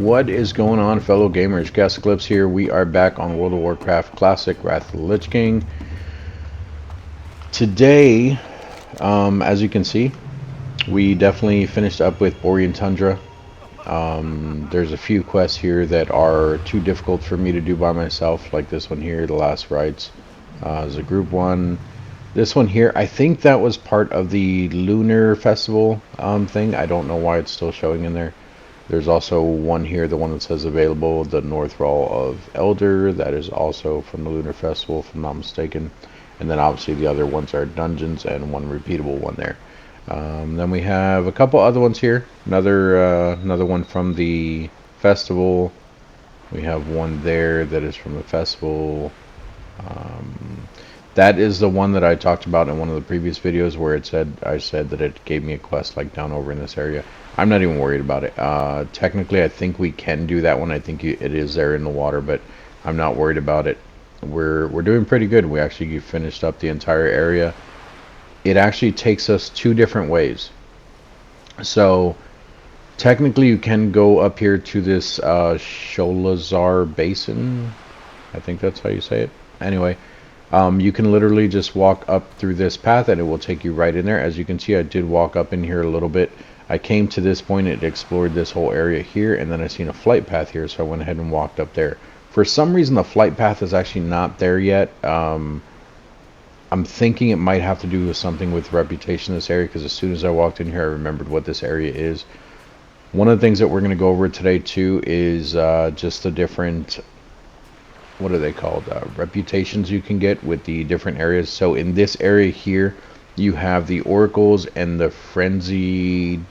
What is going on, fellow gamers? ChaosEclipse here. We are back on World of Warcraft Classic Wrath of the Lich King. Today, as you can see, we definitely finished up with Borean Tundra. There's a few quests here that are too difficult for me to do by myself, like this one here, the Last Rites. There's a group one. This one here, I think that was part of the Lunar Festival thing. I don't know why it's still showing in there. There's also one here, the one that says available, the North Roll of Elder. That is also from the Lunar Festival, if I'm not mistaken. And then obviously the other ones are dungeons and one repeatable one there. Then we have a couple other ones here. Another one from the festival. We have one there that is from the festival. That is the one that I talked about in one of the previous videos where I said that it gave me a quest like down over in this area. I'm not even worried about it. Technically, I think we can do that one. I think it is there in the water, but I'm not worried about it. We're doing pretty good. We actually finished up the entire area. It actually takes us two different ways. So technically, you can go up here to this Sholazar Basin. I think that's how you say it. Anyway. You can literally just walk up through this path and it will take you right in there. As you can see, I did walk up in here a little bit. I came to this point, it explored this whole area here, and then I seen a flight path here, so I went ahead and walked up there. For some reason, the flight path is actually not there yet. I'm thinking it might have to do with something with reputation in this area, because as soon as I walked in here, I remembered what this area is. One of the things that we're going to go over today, too, is just the different... what are they called? Reputations you can get with the different areas. So in this area here, you have the oracles and the frenzied...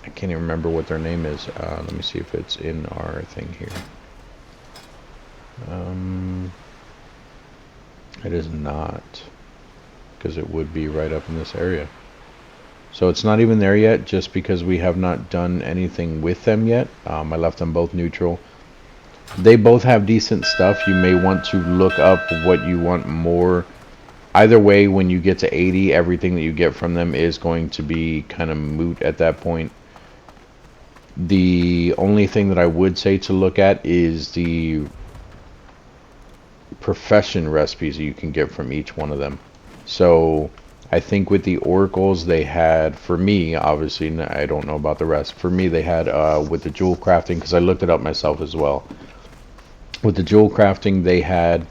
I can't even remember what their name is. Let me see if it's in our thing here. It is not, because it would be right up in this area. So it's not even there yet, just because we have not done anything with them yet. I left them both neutral. They both have decent stuff. You may want to look up what you want more. Either way, when you get to 80, everything that you get from them is going to be kind of moot at that point. The only thing that I would say to look at is the profession recipes that you can get from each one of them. So I think with the oracles they had, for me, obviously, I don't know about the rest. For me, they had with the jewel crafting, because I looked it up myself as well. With the jewel crafting, they had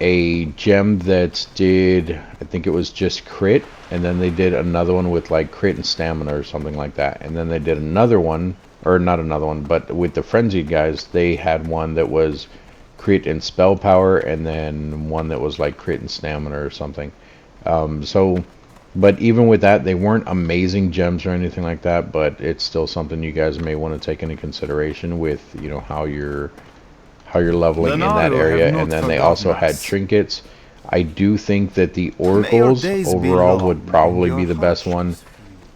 a gem that did, I think it was just crit, and then they did another one with like crit and stamina or something like that. And then they did another one, or not another one, but with the frenzied guys, they had one that was crit and spell power, and then one that was like crit and stamina or something. But even with that, they weren't amazing gems or anything like that, but it's still something you guys may want to take into consideration with, you know, how you're leveling in that area. And then they also had trinkets. I do think that the oracles overall would probably be the best one,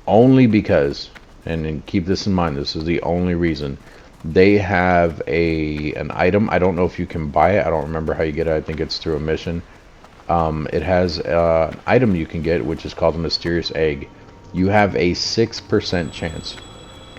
only because, and keep this in mind, this is the only reason, they have an item. I don't know if you can buy it. I don't remember how you get it. I think it's through a mission. It has an item you can get, which is called a mysterious egg. You have a 6% chance.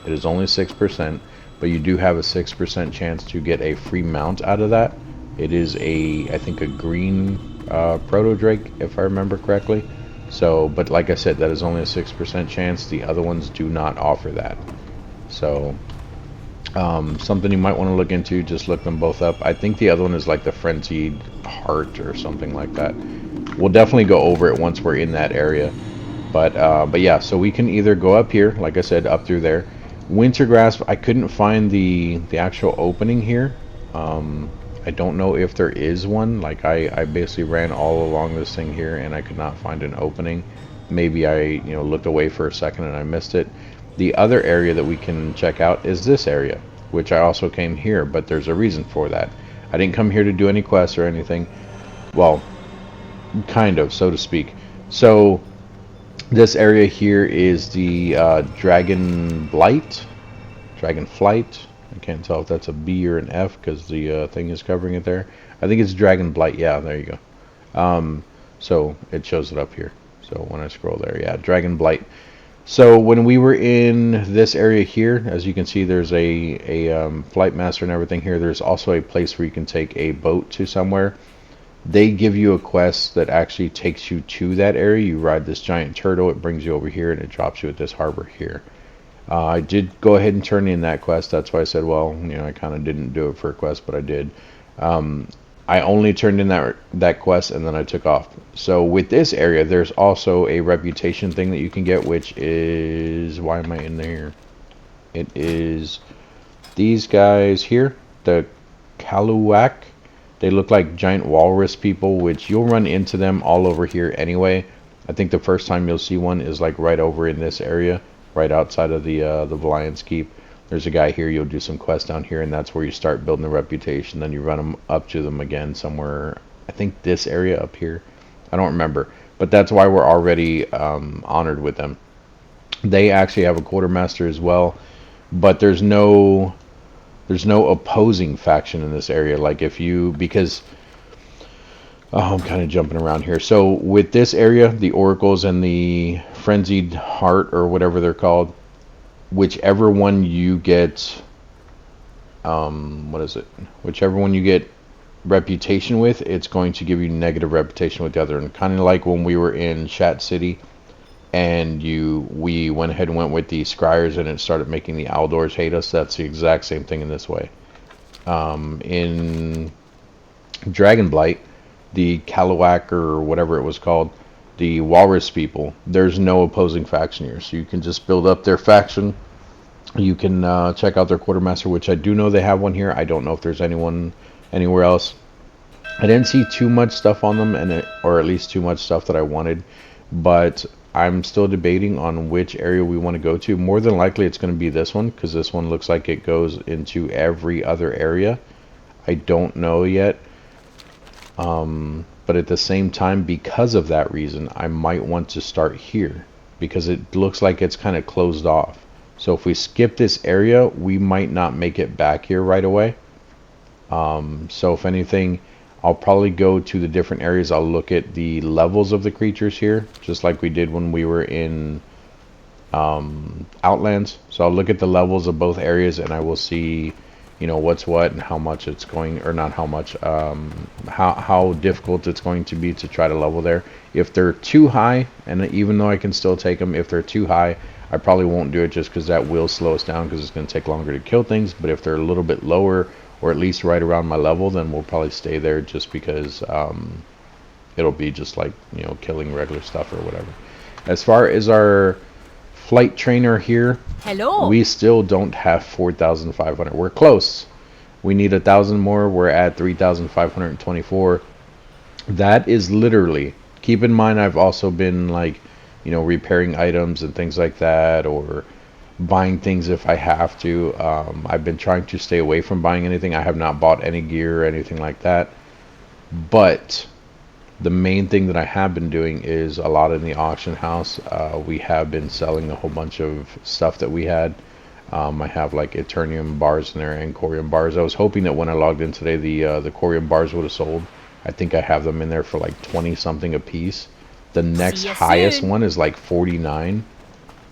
It is only 6%, but you do have a 6% chance to get a free mount out of that. It is I think a green proto drake, if I remember correctly. So, but like I said, that is only a 6% chance. The other ones do not offer that. So, something you might want to look into. Just look them both up. I think the other one is like the frenzied heart or something like that. We'll definitely go over it once we're in that area. But yeah, so we can either go up here, like I said, up through there. Wintergrass, I couldn't find the actual opening here. I don't know if there is one. Like I basically ran all along this thing here and I could not find an opening. Maybe I looked away for a second and I missed it. The other area that we can check out is this area, which I also came here, but there's a reason for that. I didn't come here to do any quests or anything. Well, kind of, so to speak. So this area here is the Dragonflight. I can't tell if that's a B or an F because the thing is covering it there. I think it's Dragonblight. Yeah, there you go. So it shows it up here. So when I scroll there, yeah, Dragonblight. So when we were in this area here, as you can see, there's a flight master and everything here. There's also a place where you can take a boat to somewhere. They give you a quest that actually takes you to that area. You ride this giant turtle, it brings you over here, and it drops you at this harbor here. I did go ahead and turn in that quest. That's why I said, well, you know, I kind of didn't do it for a quest, but I did. I only turned in that quest and then I took off. So with this area, there's also a reputation thing that you can get, which is, why am I in there? It is these guys here, the Kaluak. They look like giant walrus people, which you'll run into them all over here anyway. I think the first time you'll see one is like right over in this area, right outside of the Valiant's Keep. There's a guy here, you'll do some quests down here, and that's where you start building a reputation. Then you run them up to them again somewhere, I think this area up here. I don't remember. But that's why we're already honored with them. They actually have a quartermaster as well, but there's no opposing faction in this area. Like if you, because I'm kind of jumping around here. So with this area, the oracles and the frenzied heart, or whatever they're called, whichever one you get, what is it? Whichever one you get reputation with, it's going to give you negative reputation with the other. And kind of like when we were in Shat City, and we went ahead and went with the Scryers, and it started making the Aldors hate us. That's the exact same thing in this way. In Dragonblight, the Kaluak, or whatever it was called, the Walrus people, there's no opposing faction here, so you can just build up their faction. You can check out their quartermaster, which I do know they have one here. I don't know if there's anyone anywhere else. I didn't see too much stuff on them, or at least too much stuff that I wanted, but I'm still debating on which area we want to go to. More than likely it's going to be this one, because this one looks like it goes into every other area. I don't know yet. But at the same time, because of that reason, I might want to start here, because it looks like it's kind of closed off. So if we skip this area, we might not make it back here right away. So if anything, I'll probably go to the different areas. I'll look at the levels of the creatures here, just like we did when we were in Outlands. So I'll look at the levels of both areas, and I will see, you know, what's what and how much it's going, or not how much, how difficult it's going to be to try to level there. If they're too high, and even though I can still take them, if they're too high, I probably won't do it, just because that will slow us down, because it's going to take longer to kill things. But if they're a little bit lower, or at least right around my level, then we'll probably stay there, just because it'll be just like, you know, killing regular stuff or whatever. As far as our flight trainer here, hello, we still don't have 4,500. We're close. We need 1,000 more. We're at 3,524. That is literally, keep in mind, I've also been like, you know, repairing items and things like that, or buying things if I have to. I've been trying to stay away from buying anything. I have not bought any gear or anything like that. But the main thing that I have been doing is a lot in the auction house. We have been selling a whole bunch of stuff that we had. I have like Eternium bars in there and Corium bars. I was hoping that when I logged in today, the Corium bars would have sold. I think I have them in there for like 20 something a piece. The next highest one is like 49,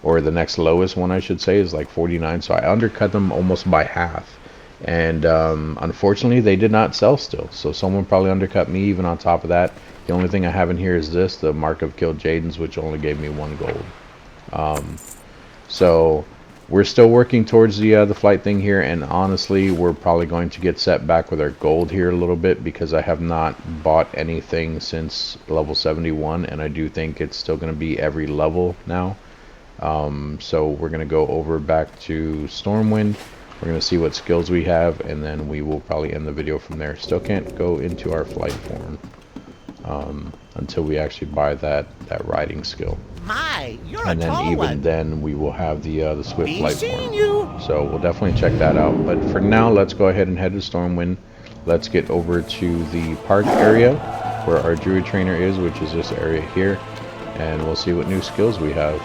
or the next lowest one I should say is like 49. So I undercut them almost by half. And unfortunately they did not sell still. So someone probably undercut me even on top of that. The only thing I have in here is this, the Mark of Killed Jadens, which only gave me 1 gold. So we're still working towards the flight thing here, and honestly, we're probably going to get set back with our gold here a little bit, because I have not bought anything since level 71, and I do think it's still going to be every level now. So we're going to go over back to Stormwind. We're going to see what skills we have, and then we will probably end the video from there. Still can't go into our flight form until we actually buy that riding skill. And then even then we will have the swift flight form. So we'll definitely check that out. But for now, let's go ahead and head to Stormwind. Let's get over to the park area where our druid trainer is, which is this area here, and we'll see what new skills we have.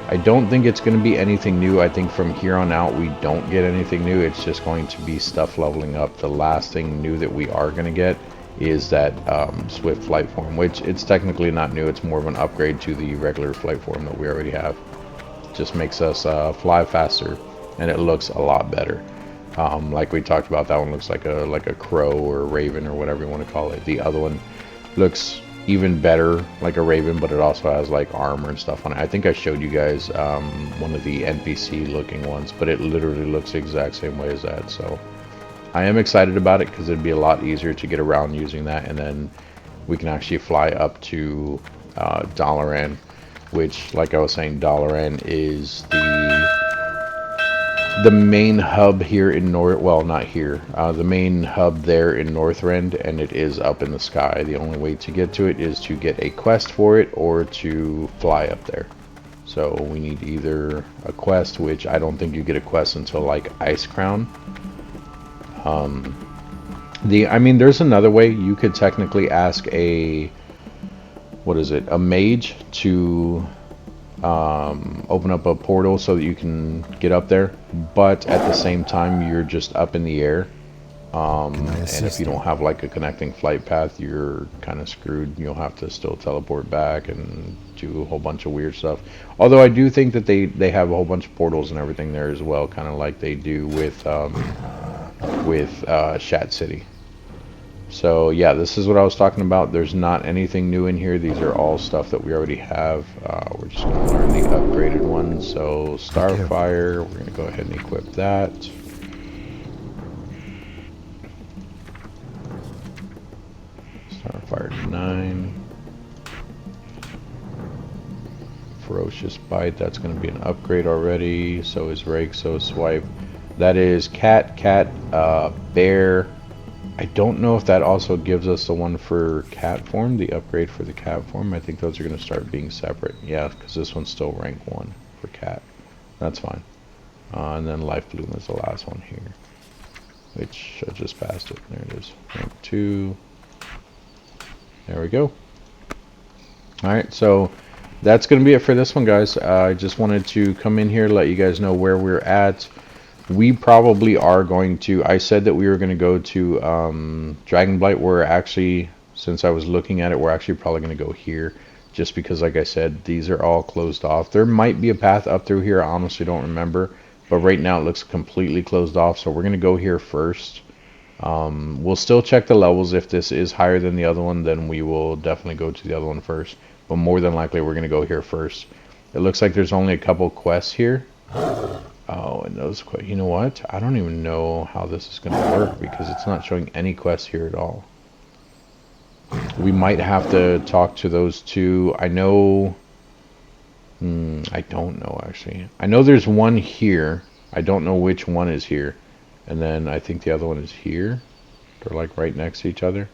I don't think it's going to be anything new. I think from here on out we don't get anything new. It's just going to be stuff leveling up. The last thing new that we are going to get is that swift flight form, which it's technically not new. It's more of an upgrade to the regular flight form that we already have. just makes us fly faster, and it looks a lot better. Like we talked about, that one looks like a crow or a raven or whatever you want to call it. The other one looks even better like a raven, but it also has like armor and stuff on it. I think I showed you guys one of the NPC looking ones, but it literally looks the exact same way as that. So I am excited about it because it'd be a lot easier to get around using that, and then we can actually fly up to Dalaran, which, like I was saying, Dalaran is the main hub here in well, not here, the main hub there in Northrend, and it is up in the sky. The only way to get to it is to get a quest for it or to fly up there. So we need either a quest, which I don't think you get a quest until like Ice Crown. I mean, there's another way. You could technically ask a mage to open up a portal so that you can get up there, but at the same time you're just up in the air, and if you don't have like a connecting flight path, you're kind of screwed. You'll have to still teleport back and do a whole bunch of weird stuff. Although I do think that they have a whole bunch of portals and everything there as well, kind of like they do with Shat City. So yeah, this is what I was talking about. There's not anything new in here. These are all stuff that we already have. We're just going to learn the upgraded ones. So Starfire, we're going to go ahead and equip that. Starfire 9. Ferocious Bite, that's going to be an upgrade already. So is Rake, so is Swipe. That is Cat, Bear. I don't know if that also gives us the one for cat form, the upgrade for the cat form. I think those are going to start being separate. Yeah, because this one's still rank 1 for cat. That's fine. And then Life Bloom is the last one here, which I just passed it. There it is. Rank 2. There we go. Alright, so that's going to be it for this one, guys. I just wanted to come in here, let you guys know where we're at. We probably are going to, I said that we were going to go to Dragonblight. We're actually, since I was looking at it, we're actually probably going to go here, just because, like I said, these are all closed off. There might be a path up through here, I honestly don't remember, but right now it looks completely closed off, so we're going to go here first. We'll still check the levels. If this is higher than the other one, then we will definitely go to the other one first, but more than likely we're going to go here first. It looks like there's only a couple quests here. Oh, and those quests, you know what? I don't even know how this is going to work because it's not showing any quests here at all. We might have to talk to those two. I know, I don't know actually. I know there's one here. I don't know which one is here. And then I think the other one is here. They're like right next to each other.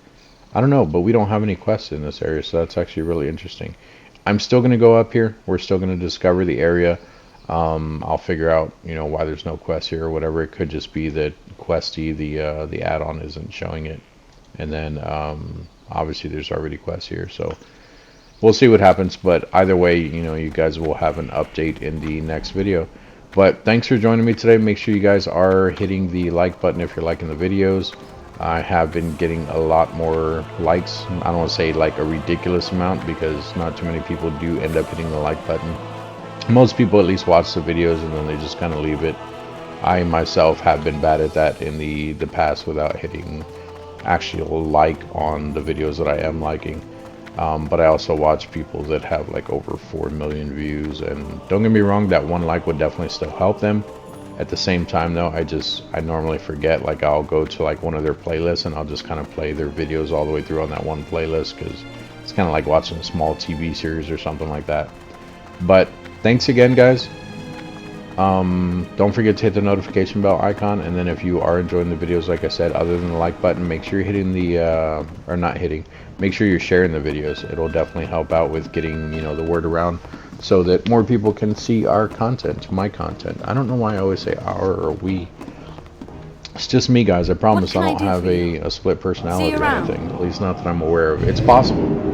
I don't know, but we don't have any quests in this area, so that's actually really interesting. I'm still going to go up here. We're still going to discover the area. I'll figure out, you know, why there's no quest here or whatever. It could just be that Questy, the add-on, isn't showing it. And then obviously there's already quests here, so we'll see what happens. But either way, you know, you guys will have an update in the next video. But thanks for joining me today. Make sure you guys are hitting the like button if you're liking the videos. I have been getting a lot more likes. I don't want to say like a ridiculous amount, because not too many people do end up hitting the like button. Most people at least watch the videos and then they just kind of leave it. I myself have been bad at that in the past without hitting actual like on the videos that I am liking. But I also watch people that have like over 4 million views, and don't get me wrong, that one like would definitely still help them. At the same time though, I normally forget. Like I'll go to like one of their playlists and I'll just kind of play their videos all the way through on that one playlist, because it's kind of like watching a small TV series or something like that. But thanks again, guys. Don't forget to hit the notification bell icon, and then if you are enjoying the videos, like I said, other than the like button, make sure you're hitting the make sure you're sharing the videos. It'll definitely help out with getting, you know, the word around, so that more people can see our content, my content. I don't know why I always say our or we. It's just me, guys. I promise I don't have a split personality or anything, at least not that I'm aware of. It's possible.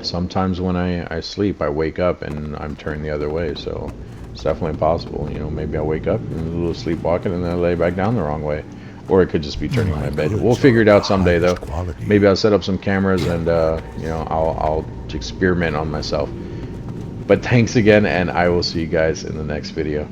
Sometimes when I sleep, I wake up and I'm turned the other way, so it's definitely possible. You know, maybe I wake up and a little sleepwalking and then I lay back down the wrong way. Or it could just be turning my bed. We'll figure it out someday, though. Maybe I'll set up some cameras and, you know, I'll experiment on myself. But thanks again, and I will see you guys in the next video.